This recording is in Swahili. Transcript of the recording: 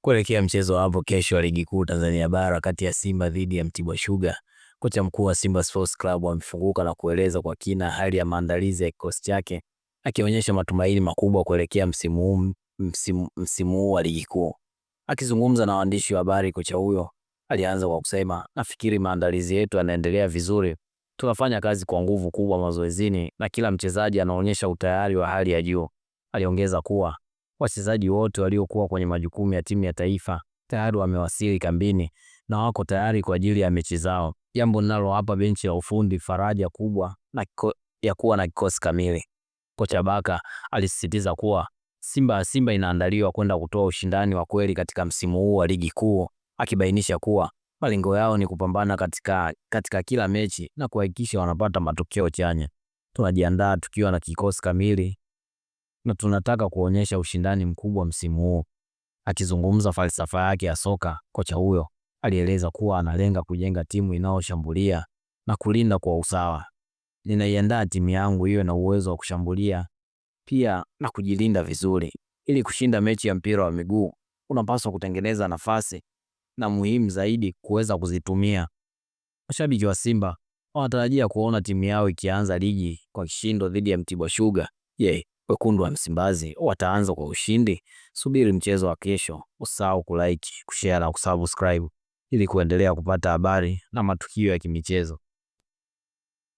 Kuelekea mchezo hapo kesho wa ligi kuu Tanzania bara kati ya Simba dhidi ya Mtibwa Sugar, kocha mkuu wa Simba Sports Club amefunguka na kueleza kwa kina hali ya maandalizi ya kikosi chake, akionyesha matumaini makubwa kuelekea msimu huu wa ligi kuu. Akizungumza na waandishi wa habari, kocha huyo alianza kwa kusema, nafikiri maandalizi yetu yanaendelea vizuri. Tunafanya kazi kwa nguvu kubwa mazoezini na kila mchezaji anaonyesha utayari wa hali ya juu. Aliongeza kuwa wachezaji wote waliokuwa kwenye majukumu ya timu ya taifa tayari wamewasili kambini na wako tayari kwa ajili ya mechi zao, jambo linalowapa benchi la ufundi faraja kubwa ya kuwa na kikosi kamili. Kocha Baka alisisitiza kuwa Simba inaandaliwa kwenda kutoa ushindani wa kweli katika msimu huu wa ligi kuu, akibainisha kuwa malengo yao ni kupambana katika kila mechi na kuhakikisha wanapata matokeo chanya. Tunajiandaa tukiwa na kikosi kamili na tunataka kuonyesha ushindani mkubwa msimu huu. Akizungumza falsafa yake ya soka, kocha huyo alieleza kuwa analenga kujenga timu inayoshambulia na kulinda kwa usawa. Ninaiandaa timu yangu iwe na uwezo wa kushambulia pia na kujilinda vizuri. Ili kushinda mechi ya mpira wa miguu, unapaswa kutengeneza nafasi na muhimu zaidi kuweza kuzitumia. Mashabiki wa Simba wanatarajia kuona timu yao ikianza ligi kwa kishindo dhidi ya Mtibwa Sugar. Wekundu wa Msimbazi wataanza kwa ushindi? Subiri mchezo wa kesho. Usahau kulike, kushare na kusubscribe ili kuendelea kupata habari na matukio ya kimichezo.